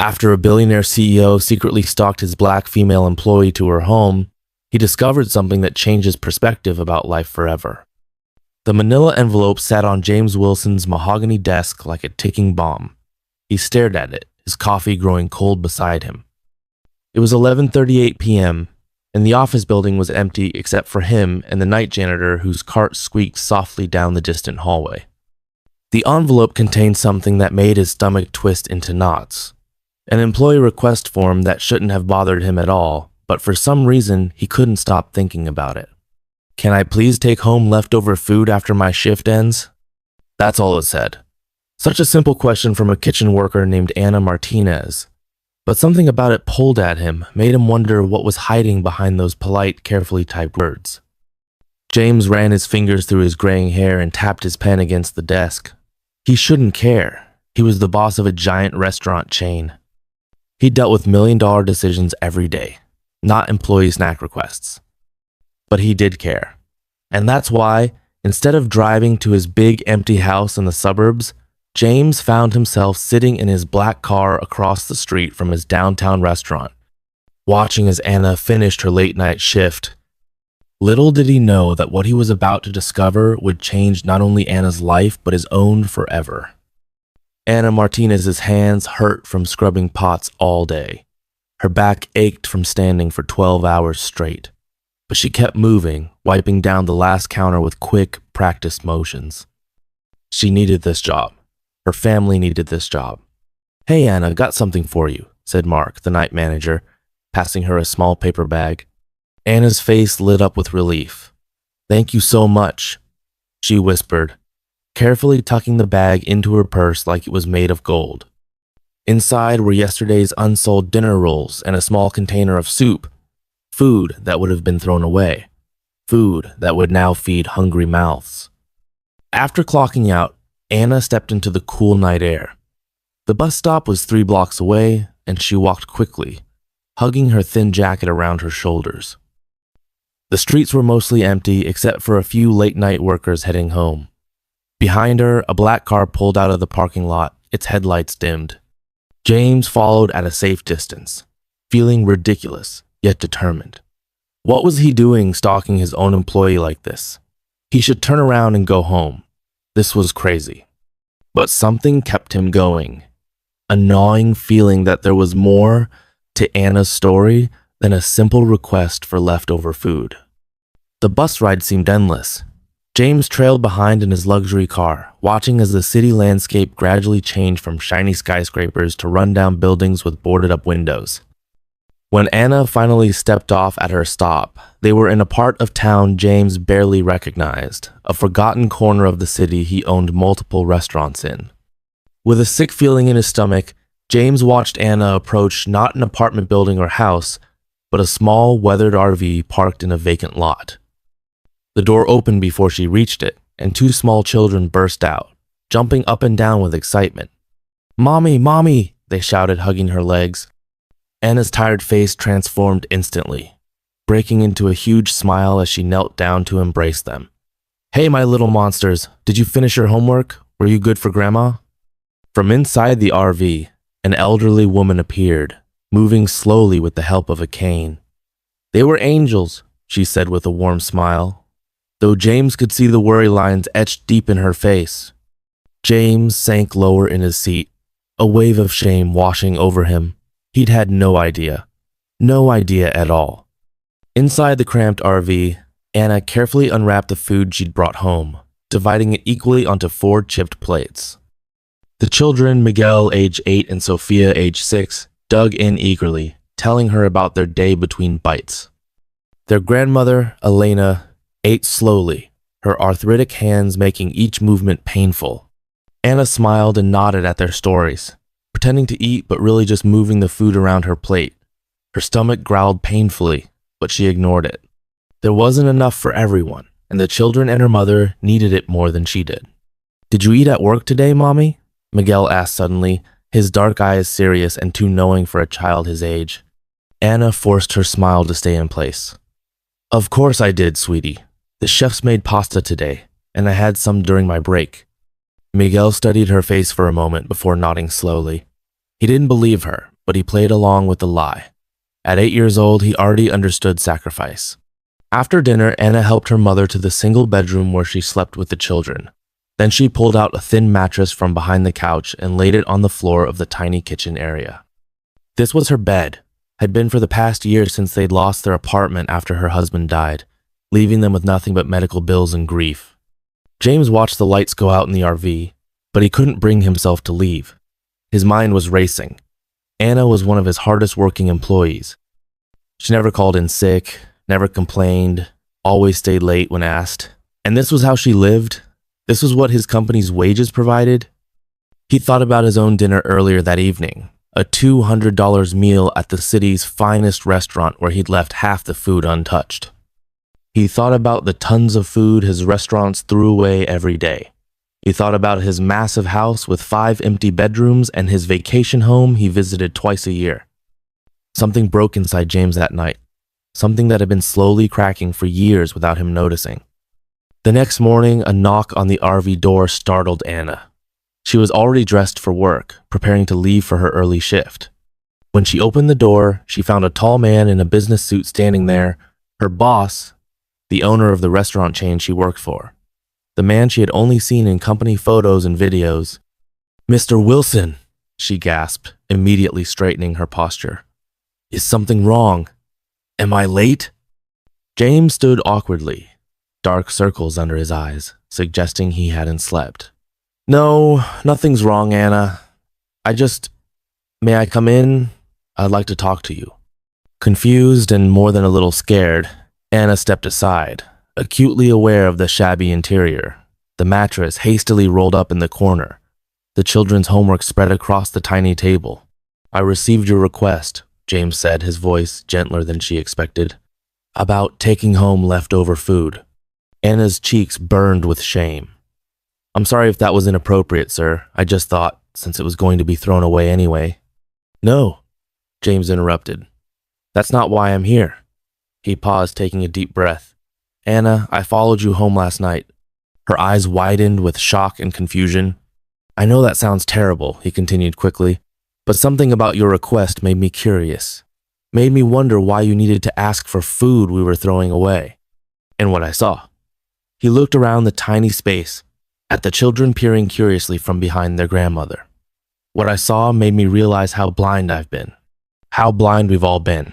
After a billionaire CEO secretly stalked his black female employee to her home, he discovered something that changed his perspective about life forever. The manila envelope sat on James Wilson's mahogany desk like a ticking bomb. He stared at it, his coffee growing cold beside him. It was 11:38 p.m., and the office building was empty except for him and the night janitor whose cart squeaked softly down the distant hallway. The envelope contained something that made his stomach twist into knots. An employee request form that shouldn't have bothered him at all, but for some reason he couldn't stop thinking about it. "Can I please take home leftover food after my shift ends?" That's all it said. Such a simple question from a kitchen worker named Anna Martinez. But something about it pulled at him, made him wonder what was hiding behind those polite, carefully typed words. James ran his fingers through his graying hair and tapped his pen against the desk. He shouldn't care. He was the boss of a giant restaurant chain. He dealt with million-dollar decisions every day, not employee snack requests. But he did care. And that's why, instead of driving to his big empty house in the suburbs, James found himself sitting in his black car across the street from his downtown restaurant, watching as Anna finished her late-night shift. Little did he know that what he was about to discover would change not only Anna's life, but his own forever. Anna Martinez's hands hurt from scrubbing pots all day. Her back ached from standing for 12 hours straight. But she kept moving, wiping down the last counter with quick, practiced motions. She needed this job. Her family needed this job. "Hey, Anna, got something for you," said Mark, the night manager, passing her a small paper bag. Anna's face lit up with relief. "Thank you so much," she whispered, carefully tucking the bag into her purse like it was made of gold. Inside were yesterday's unsold dinner rolls and a small container of soup, food that would have been thrown away, food that would now feed hungry mouths. After clocking out, Anna stepped into the cool night air. The bus stop was 3 blocks away, and she walked quickly, hugging her thin jacket around her shoulders. The streets were mostly empty except for a few late-night workers heading home. Behind her, a black car pulled out of the parking lot, its headlights dimmed. James followed at a safe distance, feeling ridiculous, yet determined. What was he doing stalking his own employee like this? He should turn around and go home. This was crazy. But something kept him going. A gnawing feeling that there was more to Anna's story than a simple request for leftover food. The bus ride seemed endless. James trailed behind in his luxury car, watching as the city landscape gradually changed from shiny skyscrapers to rundown buildings with boarded-up windows. When Anna finally stepped off at her stop, they were in a part of town James barely recognized, a forgotten corner of the city he owned multiple restaurants in. With a sick feeling in his stomach, James watched Anna approach not an apartment building or house, but a small, weathered RV parked in a vacant lot. The door opened before she reached it, and 2 small children burst out, jumping up and down with excitement. "Mommy, Mommy!" they shouted, hugging her legs. Anna's tired face transformed instantly, breaking into a huge smile as she knelt down to embrace them. "Hey, my little monsters, did you finish your homework? Were you good for Grandma?" From inside the RV, an elderly woman appeared, moving slowly with the help of a cane. "They were angels," she said with a warm smile, though James could see the worry lines etched deep in her face. James sank lower in his seat, a wave of shame washing over him. He'd had no idea at all. Inside the cramped RV, Anna carefully unwrapped the food she'd brought home, dividing it equally onto 4 chipped plates. The children, Miguel, age 8, and Sophia, age 6, dug in eagerly, telling her about their day between bites. Their grandmother, Elena, ate slowly, her arthritic hands making each movement painful. Anna smiled and nodded at their stories, pretending to eat but really just moving the food around her plate. Her stomach growled painfully, but she ignored it. There wasn't enough for everyone, and the children and her mother needed it more than she did. "Did you eat at work today, Mommy?" Miguel asked suddenly, his dark eyes serious and too knowing for a child his age. Anna forced her smile to stay in place. "Of course I did, sweetie. The chefs made pasta today, and I had some during my break." Miguel studied her face for a moment before nodding slowly. He didn't believe her, but he played along with the lie. At 8 years old, he already understood sacrifice. After dinner, Anna helped her mother to the single bedroom where she slept with the children. Then she pulled out a thin mattress from behind the couch and laid it on the floor of the tiny kitchen area. This was her bed, had been for the past year since they'd lost their apartment after her husband died, leaving them with nothing but medical bills and grief. James watched the lights go out in the RV, but he couldn't bring himself to leave. His mind was racing. Anna was one of his hardest working employees. She never called in sick, never complained, always stayed late when asked. And this was how she lived? This was what his company's wages provided? He thought about his own dinner earlier that evening, a $200 meal at the city's finest restaurant where he'd left half the food untouched. He thought about the tons of food his restaurants threw away every day. He thought about his massive house with 5 empty bedrooms and his vacation home he visited twice a year. Something broke inside James that night, something that had been slowly cracking for years without him noticing. The next morning, a knock on the RV door startled Anna. She was already dressed for work, preparing to leave for her early shift. When she opened the door, she found a tall man in a business suit standing there, her boss, the owner of the restaurant chain she worked for. The man she had only seen in company photos and videos. "Mr. Wilson," she gasped, immediately straightening her posture. "Is something wrong? Am I late?" James stood awkwardly, dark circles under his eyes, suggesting he hadn't slept. "No, nothing's wrong, Anna. May I come in? I'd like to talk to you." Confused and more than a little scared, Anna stepped aside, acutely aware of the shabby interior, the mattress hastily rolled up in the corner, the children's homework spread across the tiny table. "I received your request," James said, his voice gentler than she expected, "about taking home leftover food." Anna's cheeks burned with shame. "I'm sorry if that was inappropriate, sir. I just thought, since it was going to be thrown away anyway." "No," James interrupted. "That's not why I'm here." He paused, taking a deep breath. "Anna, I followed you home last night." Her eyes widened with shock and confusion. "I know that sounds terrible," he continued quickly, "but something about your request made me curious. Made me wonder why you needed to ask for food we were throwing away. And what I saw." He looked around the tiny space, at the children peering curiously from behind their grandmother. "What I saw made me realize how blind I've been. How blind we've all been."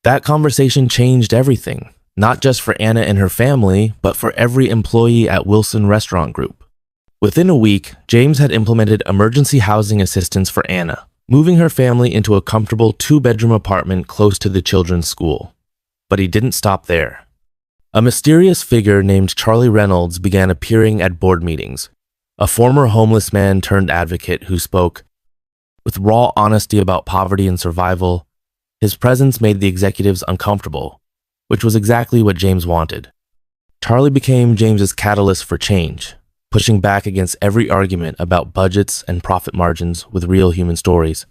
That conversation changed everything, not just for Anna and her family, but for every employee at Wilson Restaurant Group. Within a week, James had implemented emergency housing assistance for Anna, moving her family into a comfortable 2-bedroom apartment close to the children's school. But he didn't stop there. A mysterious figure named Charlie Reynolds began appearing at board meetings, a former homeless man turned advocate who spoke with raw honesty about poverty and survival. His presence made the executives uncomfortable, which was exactly what James wanted. Charlie became James's catalyst for change, pushing back against every argument about budgets and profit margins with real human stories.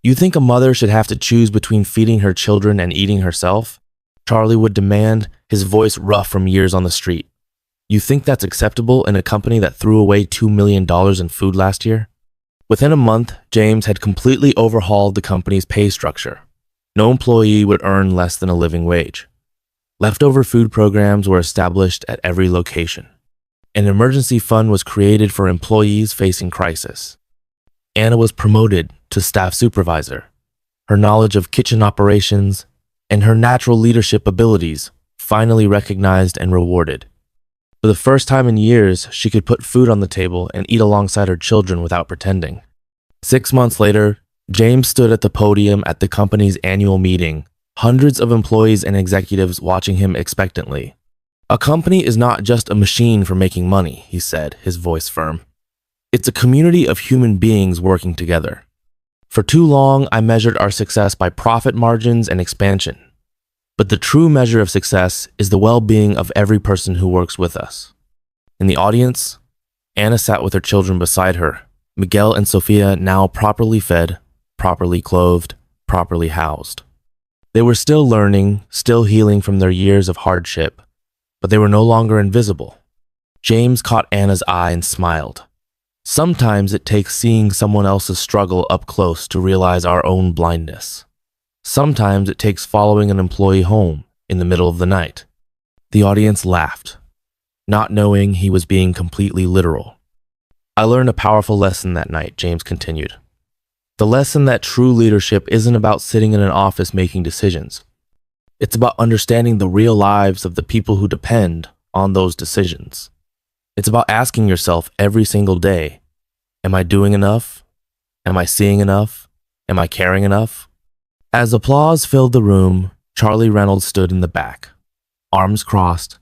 "You think a mother should have to choose between feeding her children and eating herself?" Charlie would demand, his voice rough from years on the street. "You think that's acceptable in a company that threw away $2 million in food last year?" Within a month, James had completely overhauled the company's pay structure. No employee would earn less than a living wage. Leftover food programs were established at every location. An emergency fund was created for employees facing crisis. Anna was promoted to staff supervisor. Her knowledge of kitchen operations and her natural leadership abilities finally recognized and rewarded. For the first time in years, she could put food on the table and eat alongside her children without pretending. 6 months later, James stood at the podium at the company's annual meeting, hundreds of employees and executives watching him expectantly. "A company is not just a machine for making money," he said, his voice firm. "It's a community of human beings working together. For too long, I measured our success by profit margins and expansion. But the true measure of success is the well-being of every person who works with us." In the audience, Anna sat with her children beside her, Miguel and Sophia now properly fed, properly clothed, properly housed. They were still learning, still healing from their years of hardship, but they were no longer invisible. James caught Anna's eye and smiled. Sometimes it takes seeing someone else's struggle up close to realize our own blindness. Sometimes it takes following an employee home in the middle of the night. The audience laughed, not knowing he was being completely literal. I learned a powerful lesson that night, James continued. The lesson that true leadership isn't about sitting in an office making decisions. It's about understanding the real lives of the people who depend on those decisions. It's about asking yourself every single day, am I doing enough? Am I seeing enough? Am I caring enough? As applause filled the room, Charlie Reynolds stood in the back, arms crossed,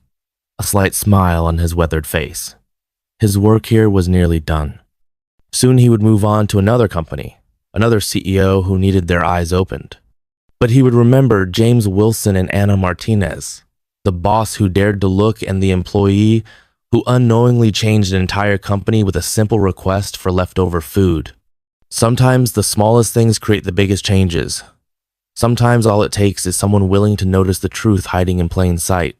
a slight smile on his weathered face. His work here was nearly done. Soon he would move on to another company, another CEO who needed their eyes opened. But he would remember James Wilson and Anna Martinez, the boss who dared to look and the employee who unknowingly changed an entire company with a simple request for leftover food. Sometimes the smallest things create the biggest changes. Sometimes all it takes is someone willing to notice the truth hiding in plain sight.